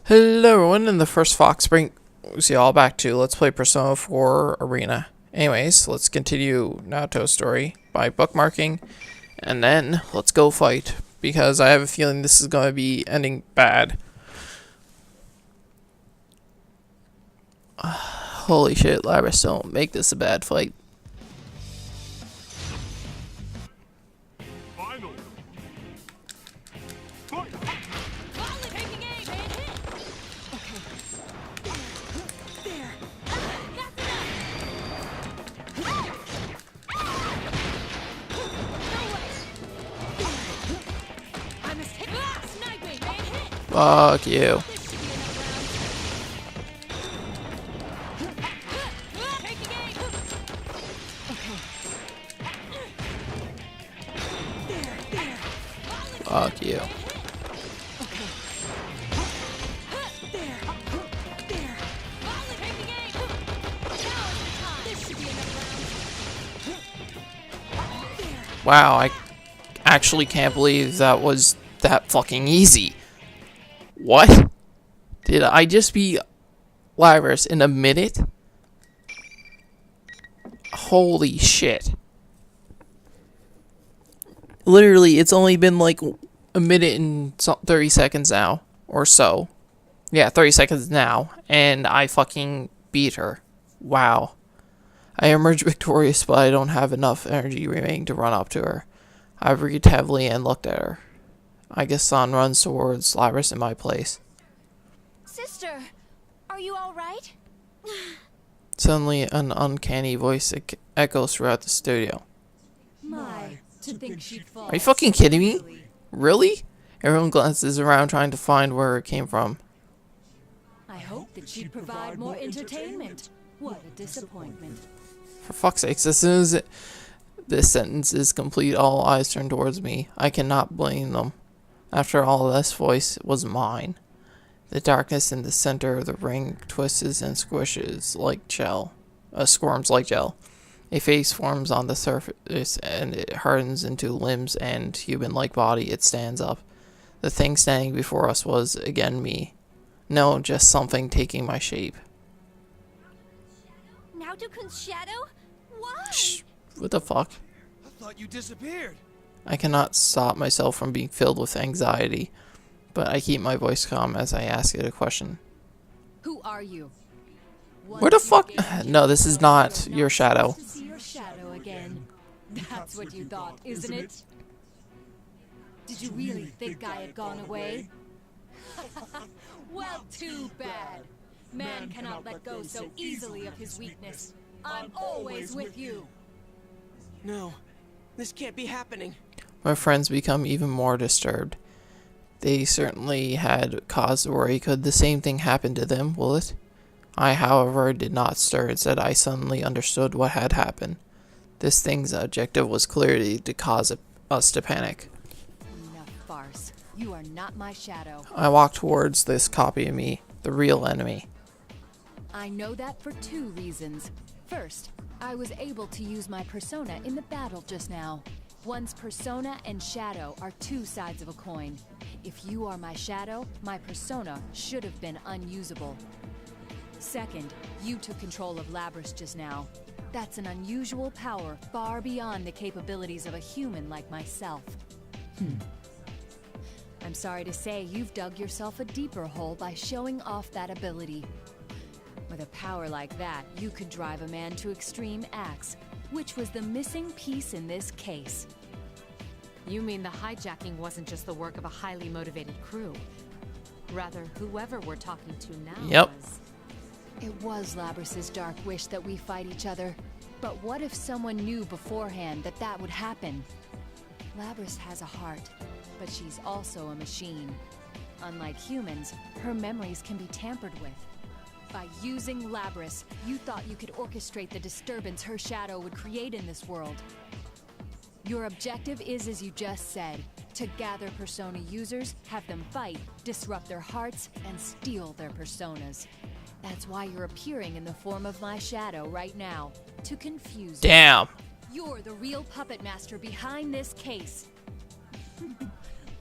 Hello everyone, in the first Fox brings you all back to Let's Play Persona 4 Arena. Anyways, let's continue Naoto's story by bookmarking, and then let's go fight, because I have a feeling this is going to be ending bad. Holy shit, Labris, don't make this a bad fight. Fuck you. Fuck you. Wow, I actually can't believe that was that fucking easy. What? Did I just be Labris in a minute? Holy shit. Literally, it's only been like a minute and 30 seconds now, or so. Yeah, 30 seconds now, and I fucking beat her. Wow. I emerged victorious, but I don't have enough energy remaining to run up to her. I breathed heavily and looked at her. I guess San runs towards Labris in my place. Sister, are you alright? Suddenly, an uncanny voice echoes throughout the studio. My, to think she'd fall. Are you fucking kidding me? Really? Everyone glances around trying to find where it came from. I hope that she'd provide more entertainment. What a disappointment. For fuck's sakes, as soon as this sentence is complete, all eyes turn towards me. I cannot blame them. After all, this voice was mine. The darkness in the center of the ring twists and squishes like gel. Squirms like gel. A face forms on the surface and it hardens into limbs and human-like body. It stands up. The thing standing before us was again me. No, just something taking my shape. Naoto-kun's shadow? Why? Shh, what the fuck? I thought you disappeared. I cannot stop myself from being filled with anxiety, but I keep my voice calm as I ask it a question. Who are you? Where the fuck? No, this is not your shadow. To see your shadow again. That's what you thought, isn't it? Did you really think I had gone away? Well, too bad. Man cannot let go so easily of his weakness. I'm always with you. No, this can't be happening. My friends become even more disturbed. They certainly had cause to worry. Could the same thing happen to them, will it? I, however, did not stir. Instead, I suddenly understood what had happened. This thing's objective was clearly to cause us to panic. Enough farce. You are not my shadow. I walked towards this copy of me, the real enemy. I know that for two reasons. First, I was able to use my persona in the battle just now. One's persona and shadow are two sides of a coin. If you are my shadow, my persona should have been unusable. Second, you took control of Labris just now. That's an unusual power far beyond the capabilities of a human like myself. I'm sorry to say you've dug yourself a deeper hole by showing off that ability. With a power like that, you could drive a man to extreme acts, which was the missing piece in this case. You mean the hijacking wasn't just the work of a highly motivated crew? Rather, whoever we're talking to now Yep. was... It was Labris's dark wish that we fight each other. But what if someone knew beforehand that that would happen? Labris has a heart, but she's also a machine. Unlike humans, her memories can be tampered with. By using Labris, you thought you could orchestrate the disturbance her shadow would create in this world. Your objective is, as you just said, to gather Persona users, have them fight, disrupt their hearts, and steal their personas. That's why you're appearing in the form of my shadow right now, to confuse you. Damn. You're the real puppet master behind this case.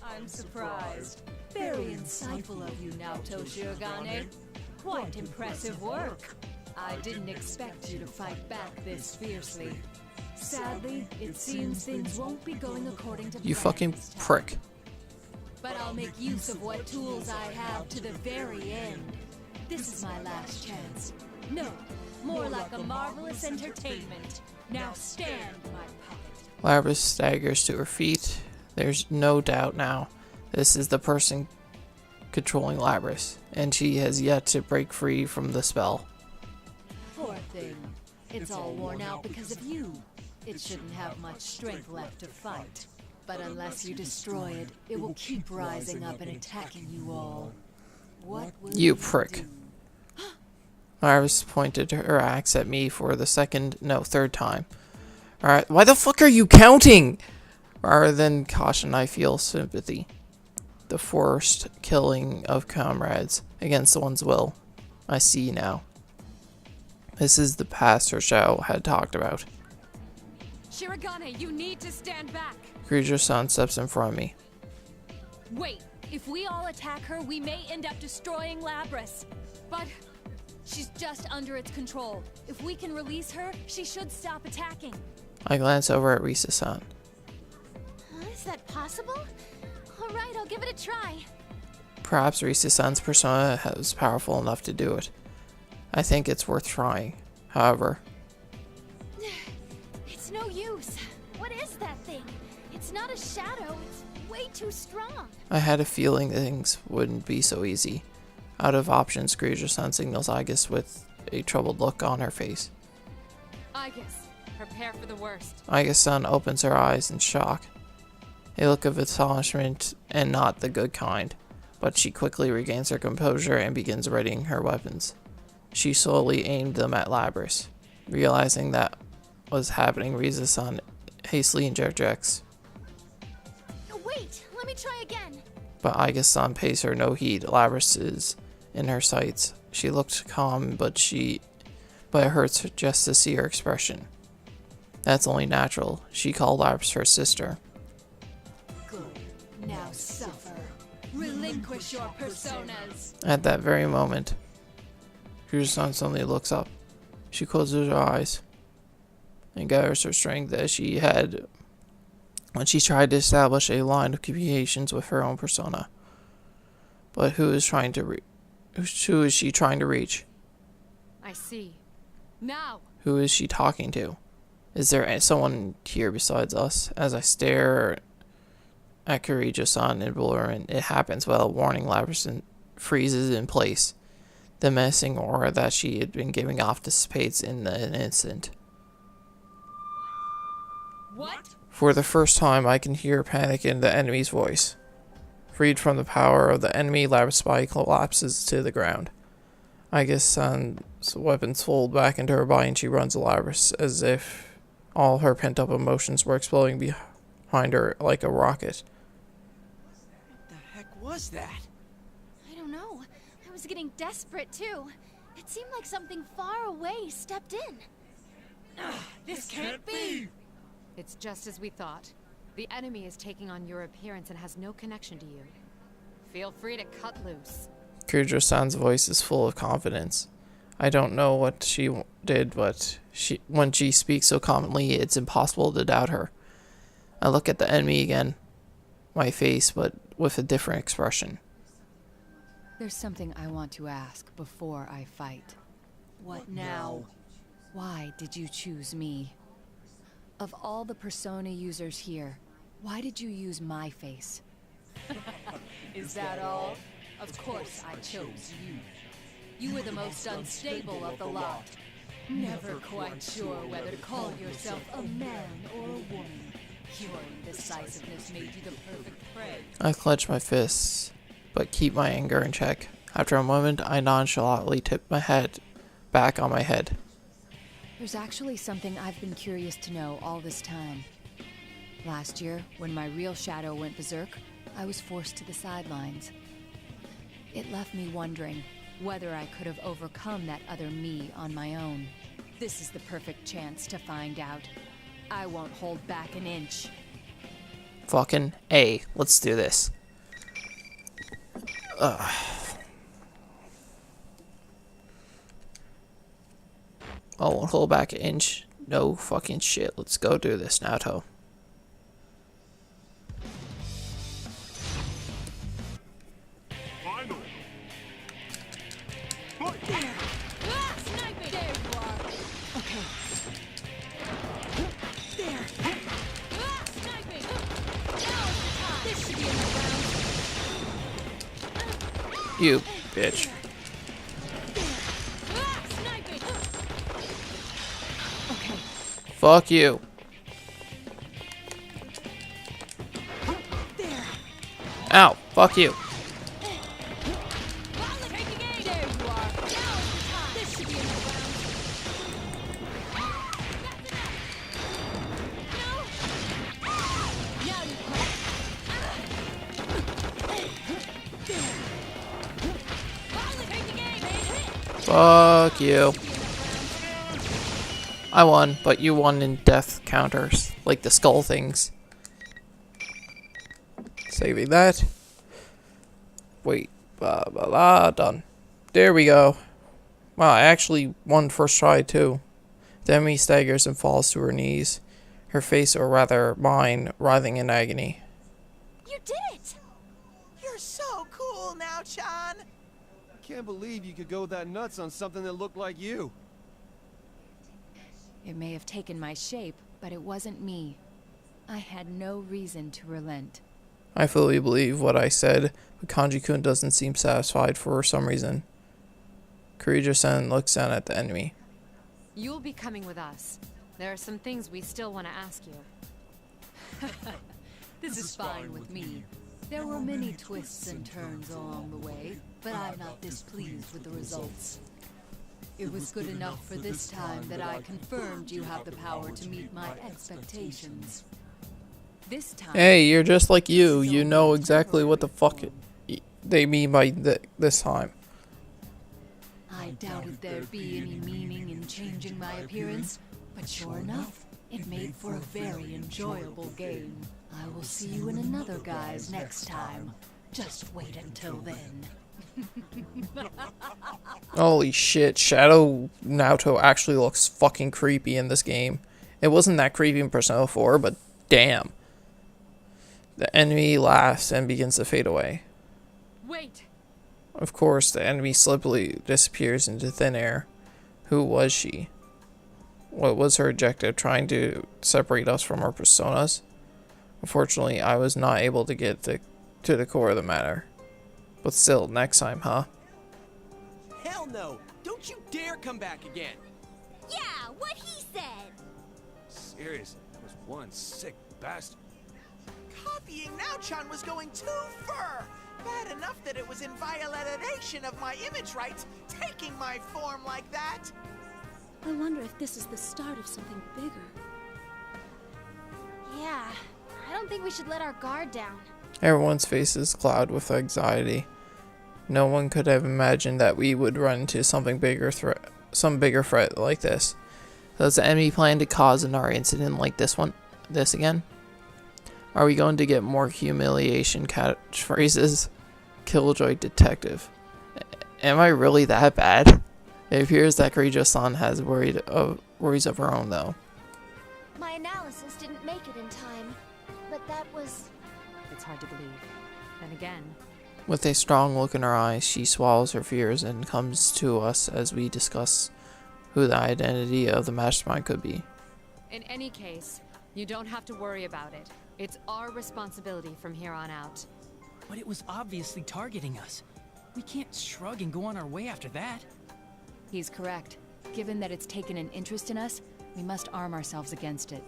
I'm surprised. Very insightful of you, Naoto Shirogane. Quite impressive work. I didn't expect you to fight back this fiercely. Sadly, it seems things won't be going according to plan. You fucking this time. prick. But I'll make use of what tools I have to the very end. This is my last chance. No, more like a marvelous entertainment. Now stand, my puppet. Labrys staggers to her feet. There's no doubt now. This is the person controlling Labrys, and she has yet to break free from the spell. Poor thing. It's all worn out because of you. It shouldn't have much strength left to fight. But unless you destroy it, it will keep rising up and attacking you all. What will You prick. do? Labrys pointed her axe at me for the third time. Alright, why the fuck are you counting? Rather than caution, I feel sympathy. The forced killing of comrades against one's will. I see now. This is the past her shadow had talked about. Shirogane, you need to stand back. Kirijo-san steps in front of me. Wait, if we all attack her, we may end up destroying Labrys. But She's just under its control. If we can release her, she should stop attacking. I glance over at Risa-san. Is that possible? Alright, I'll give it a try. Perhaps Risa-san's persona is powerful enough to do it. I think it's worth trying. However, It's no use. What is that thing? It's not a shadow. It's way too strong. I had a feeling things wouldn't be so easy. Out of options, Kirijo-san signals Aigis with a troubled look on her face. Aigis, prepare for the worst. Aigis-san opens her eyes in shock. A look of astonishment, and not the good kind. But she quickly regains her composure and begins readying her weapons. She slowly aimed them at Labrys. Realizing that was happening, Risa-san hastily interjects. Wait, let me try again. But Aigis-san pays her no heed. Labrys is in her sights. She looked calm, but it hurts just to see her expression. That's only natural. She called Labrys her sister. Good. Now suffer. Relinquish your personas. At that very moment, Kirijo-san suddenly looks up. She closes her eyes and gathers her strength as she had when she tried to establish a line of communications with her own persona. But who is she trying to reach? I see. Now! Who is she talking to? Is there someone here besides us? As I stare at Kirijo-san in bewilderment, it happens without warning. Labrys freezes in place. The menacing aura that she had been giving off dissipates in an instant. What? For the first time, I can hear panic in the enemy's voice. Freed from the power of the enemy, Labrys' body collapses to the ground. Aigis-san's weapons fold back into her body and she runs to Labrys as if all her pent-up emotions were exploding behind her like a rocket. What the heck was that? I don't know. I was getting desperate too. It seemed like something far away stepped in. This can't be! It's just as we thought. The enemy is taking on your appearance and has no connection to you. Feel free to cut loose. Kirijo-san's voice is full of confidence. I don't know what she did, but when she speaks so confidently, it's impossible to doubt her. I look at the enemy again, my face, but with a different expression. There's something I want to ask before I fight. What now? Why did you choose me? Of all the persona users here, why did you use my face? Is that all? Of course I chose you. You were the most unstable of the lot. Never quite sure whether to call yourself a man or a woman. Your indecisiveness made you the perfect prey. I clench my fists, but keep my anger in check. After a moment, I nonchalantly tip my head back on my head. There's actually something I've been curious to know all this time. Last year, when my real shadow went berserk, I was forced to the sidelines. It left me wondering whether I could have overcome that other me on my own. This is the perfect chance to find out. I won't hold back an inch. Fucking A. Let's do this. I won't hold back an inch. No fucking shit. Let's go do this, Naoto. Finally. Ah, sniping! There you are. Okay. There. Ah, sniping! Now is the time. This should be in the round. You bitch. Ah, sniping! Okay. Fuck you. There. Ow. Fuck you. Taking aim. There you are. Now is the time. This should be in the round. That's enough. No. Now you quit. There. Taking aim. Fuck you. I won, but you won in death counters, like the skull things. Saving that. Wait, blah blah blah, done. There we go. Wow, I actually won first try too. Demi staggers and falls to her knees, her face, or rather mine, writhing in agony. You did it! You're so cool now, Chan. I can't believe you could go that nuts on something that looked like you. It may have taken my shape, but it wasn't me. I had no reason to relent. I fully believe what I said, but Kanji-kun doesn't seem satisfied for some reason. Kirijo-san looks down at the enemy. You'll be coming with us. There are some things we still want to ask you. This is fine with me. There were many twists and turns along the way, but I'm not displeased with the results. It was good enough for this time that I confirmed you have the power to meet my expectations. This time... Hey, you're just like you. You know exactly what the fuck they mean by this time. I doubted there'd be any meaning in changing my appearance, but sure enough, it made for a very enjoyable game. I will see you in another guise next time. Just wait until then. Holy shit, Shadow Naoto actually looks fucking creepy in this game. It wasn't that creepy in Persona 4, but damn. The enemy laughs and begins to fade away. Wait! Of course, the enemy slippily disappears into thin air. Who was she? What was her objective, trying to separate us from our personas? Unfortunately, I was not able to get to the core of the matter. But still, next time, huh? Hell no! Don't you dare come back again! Yeah, what he said! Seriously, that was one sick bastard. Copying Now-chan was going too far! Bad enough that it was in violation of my image rights, taking my form like that! I wonder if this is the start of something bigger. Yeah, I don't think we should let our guard down. Everyone's faces cloud with anxiety. No one could have imagined that we would run into some bigger threat like this. Does the enemy plan to cause another incident like this again? Are we going to get more humiliation catchphrases? Killjoy detective. Am I really that bad? It appears that Kirijo-san has worries of her own though. My analysis didn't make it in time, but that was... It's hard to believe. Then again, With a strong look in her eyes, she swallows her fears and comes to us as we discuss who the identity of the mastermind could be. in any case, you don't have to worry about it. It's our responsibility from here on out. But it was obviously targeting us. We can't shrug and go on our way after that. He's correct. Given that it's taken an interest in us, we must arm ourselves against it.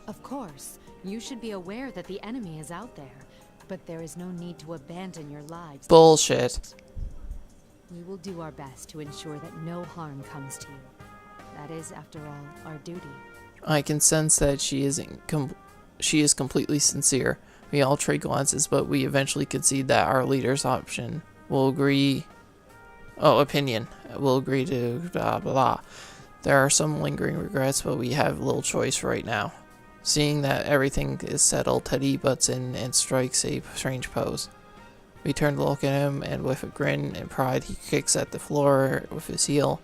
Of course, you should be aware that the enemy is out there, but there is no need to abandon your lives. Bullshit. We will do our best to ensure that no harm comes to you. That is, after all, our duty. I can sense that she is completely sincere. We all trade glances, but we eventually concede that our leader's opinion will agree to blah blah. There are some lingering regrets, but we have little choice right now. Seeing that everything is settled, Teddy butts in and strikes a strange pose. We turn to look at him, and with a grin and pride, he kicks at the floor with his heel.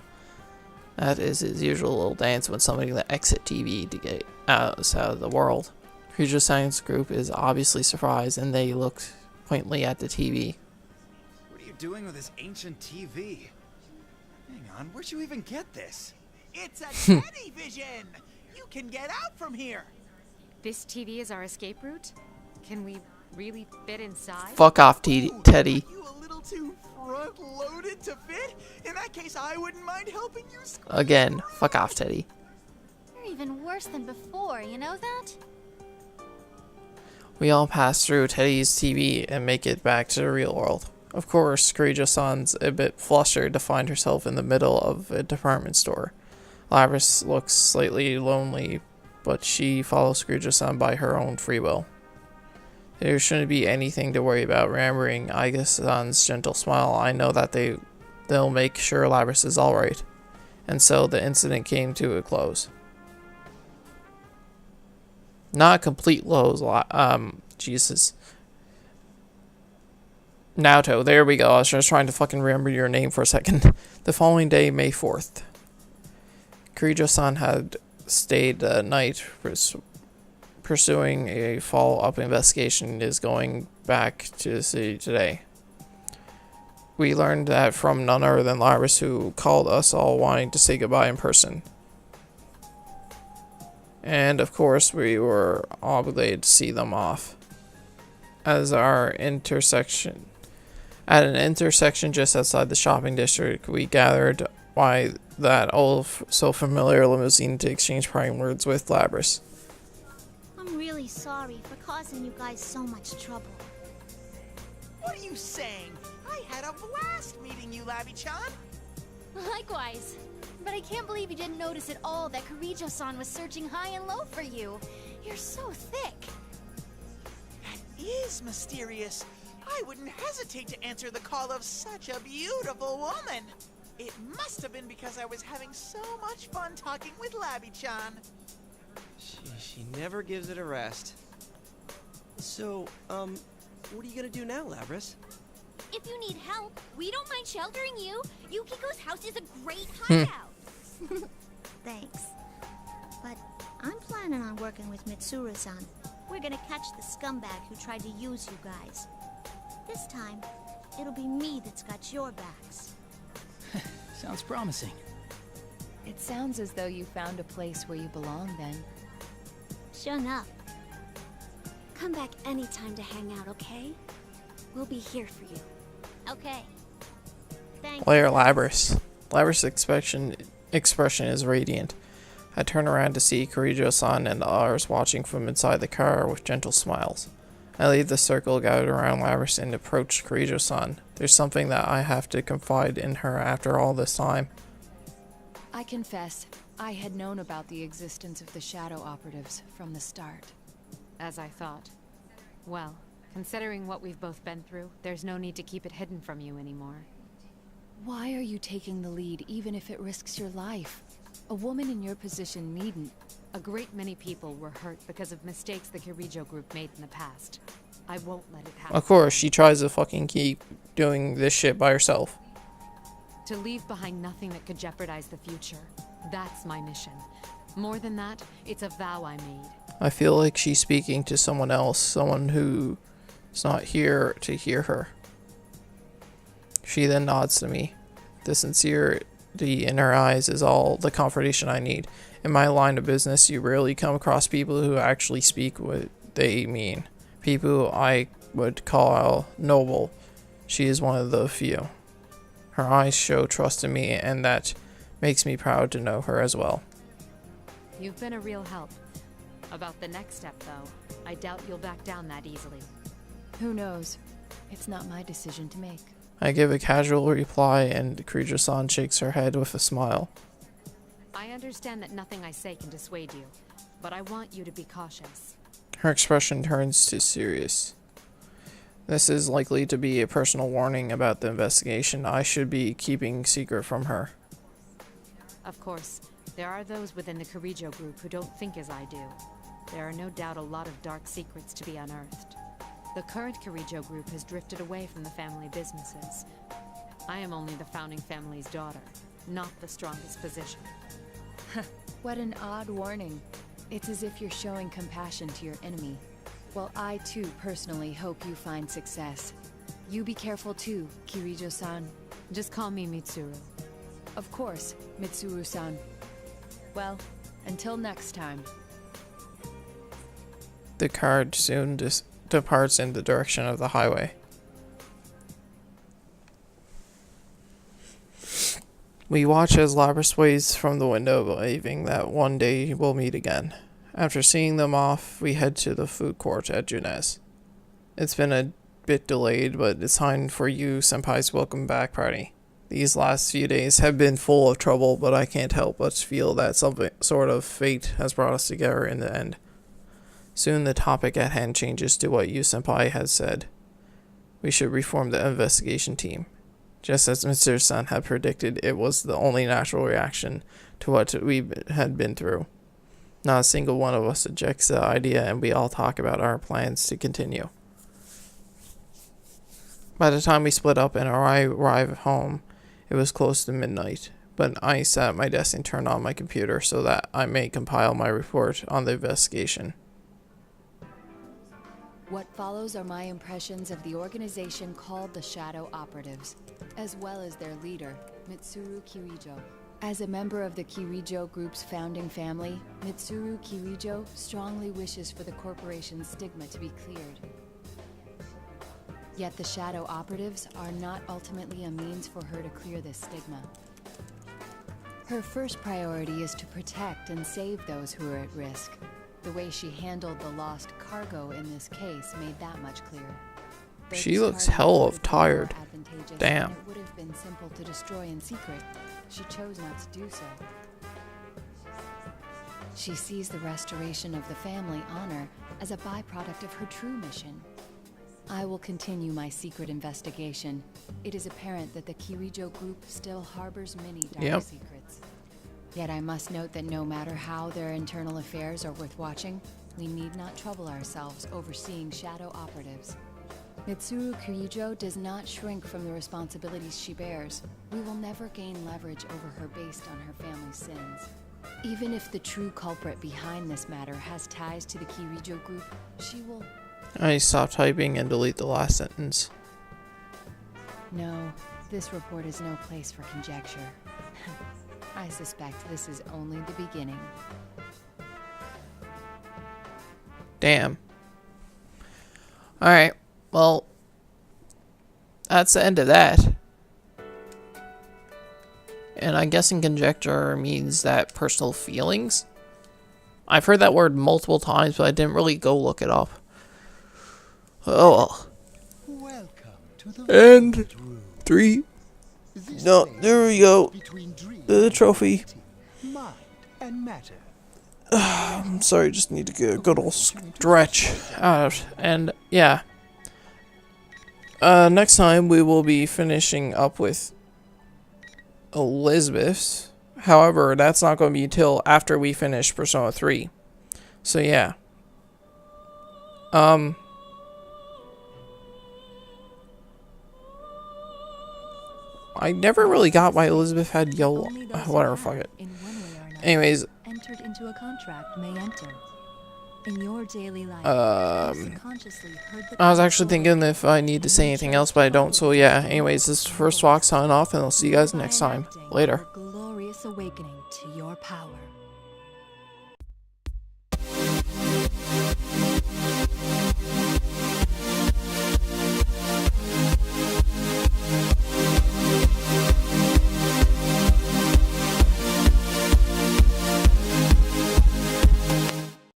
That is his usual little dance when somebody that exit TV to get out of the world. Creature Science Group is obviously surprised, and they look pointedly at the TV. What are you doing with this ancient TV? Hang on, where'd you even get this? It's a Teddy vision! You can get out from here! This TV is our escape route? Can we really fit inside? Fuck off, Teddy. Are you a little too front-loaded to fit? In that case, I wouldn't mind helping you squeeze. Again, fuck off, Teddy. You're even worse than before, you know that? We all pass through Teddy's TV and make it back to the real world. Of course, Kirijo-san's a bit flustered to find herself in the middle of a department store. Labris looks slightly lonely, but she follows Kirijo-san by her own free will. There shouldn't be anything to worry about. Remembering Aiga-san's gentle smile, I know that they'll make sure Labris is alright. And so the incident came to a close. Not a complete close, Jesus. Naoto, there we go. I was just trying to fucking remember your name for a second. The following day, May 4th. Kirijo-san had stayed the night pursuing a follow-up investigation and is going back to the city today. We learned that from none other than Labris, who called us all wanting to say goodbye in person. And of course, we were obligated to see them off. At an intersection just outside the shopping district, we gathered by that old, so familiar limousine to exchange parting words with Labris. I'm really sorry for causing you guys so much trouble. What are you saying? I had a blast meeting you, Labby-chan. Likewise. But I can't believe you didn't notice at all that Kirijo-san was searching high and low for you. You're so thick. That is mysterious. I wouldn't hesitate to answer the call of such a beautiful woman. It must have been because I was having so much fun talking with Labby-chan. She never gives it a rest. So, what are you gonna do now, Labris? If you need help, we don't mind sheltering you. Yukiko's house is a great hideout. Thanks. But I'm planning on working with Mitsuru-san. We're gonna catch the scumbag who tried to use you guys. This time, it'll be me that's got your backs. Sounds promising. It sounds as though you found a place where you belong then. Sure enough. Come back anytime to hang out, okay? We'll be here for you. Okay. Thanks. Player Labris. Labris' expression is radiant. I turn around to see Kirijo-san and others watching from inside the car with gentle smiles. I leave the circle gathered around Labris and approach Kirijo-san. There's something that I have to confide in her after all this time. I confess, I had known about the existence of the Shadow Operatives from the start. As I thought. Well, considering what we've both been through, there's no need to keep it hidden from you anymore. Why are you taking the lead even if it risks your life? A woman in your position needn't. A great many people were hurt because of mistakes the Kirijo group made in the past. I won't let it happen. Of course, she tries to fucking keep doing this shit by herself. To leave behind nothing that could jeopardize the future. That's my mission. More than that, it's a vow I made. I feel like she's speaking to someone else, someone who's not here to hear her. She then nods to me. The sincerity in her eyes is all the confirmation I need. In my line of business, you rarely come across people who actually speak what they mean. People I would call noble. She is one of the few. Her eyes show trust in me, and that makes me proud to know her as well. You've been a real help. About the next step, though, I doubt you'll back down that easily. Who knows? It's not my decision to make. I give a casual reply, and Kirijo-san shakes her head with a smile. I understand that nothing I say can dissuade you, but I want you to be cautious. Her expression turns to serious. This is likely to be a personal warning about the investigation I should be keeping secret from her. Of course, there are those within the Kirijo group who don't think as I do. There are no doubt a lot of dark secrets to be unearthed. The current Kirijo group has drifted away from the family businesses. I am only the founding family's daughter, not the strongest position. What an odd warning. It's as if you're showing compassion to your enemy. Well, I too personally hope you find success. You be careful too, Kirijo-san. Just call me Mitsuru. Of course, Mitsuru-san. Well, until next time. The car soon departs in the direction of the highway. We watch as Labras waves from the window, believing that one day we'll meet again. After seeing them off, we head to the food court at Junez. It's been a bit delayed, but it's time for you, Senpai's welcome back party. These last few days have been full of trouble, but I can't help but feel that some sort of fate has brought us together in the end. Soon the topic at hand changes to what Yu Senpai has said. We should reform the investigation team. Just as Mr. had predicted, it was the only natural reaction to what we had been through. Not a single one of us objects to the idea, and we all talk about our plans to continue. By the time we split up and I arrived home, it was close to midnight, but I sat at my desk and turned on my computer so that I may compile my report on the investigation. What follows are my impressions of the organization called the Shadow Operatives, as well as their leader, Mitsuru Kirijo. As a member of the Kirijo Group's founding family, Mitsuru Kirijo strongly wishes for the corporation's stigma to be cleared. Yet the Shadow Operatives are not ultimately a means for her to clear this stigma. Her first priority is to protect and save those who are at risk. The way she handled the lost cargo in this case made that much clearer. She looks hell of tired. Damn. It would have been simple to destroy in secret. She chose not to do so. She sees the restoration of the family honor as a byproduct of her true mission. I will continue my secret investigation. It is apparent that the Kirijo group still harbors many dark secrets. Yet I must note that no matter how their internal affairs are worth watching, we need not trouble ourselves overseeing shadow operatives. Mitsuru Kirijo does not shrink from the responsibilities she bears. We will never gain leverage over her based on her family's sins. Even if the true culprit behind this matter has ties to the Kirijo group, she will... I stop typing and delete the last sentence. No, this report is no place for conjecture. I suspect this is only the beginning. Damn. Alright, well, that's the end of that. And I'm guessing conjecture means that personal feelings? I've heard that word multiple times, but I didn't really go look it up. Oh well. Welcome to the and 3. No, there we go. The trophy. Mind and matter. I'm sorry, just need to get a good old stretch out. And yeah. Next time we will be finishing up with Elizabeth's. However, that's not going to be until after we finish Persona 3. So yeah. I never really got why Elizabeth had yellow. Whatever, fuck it. Anyways, entered into a contract may enter. In your daily life, I was actually thinking if I need to say anything else, but I don't. So yeah. Anyways, this is First Walk signing off, and I'll see you guys next time. Later. Glorious awakening to your power.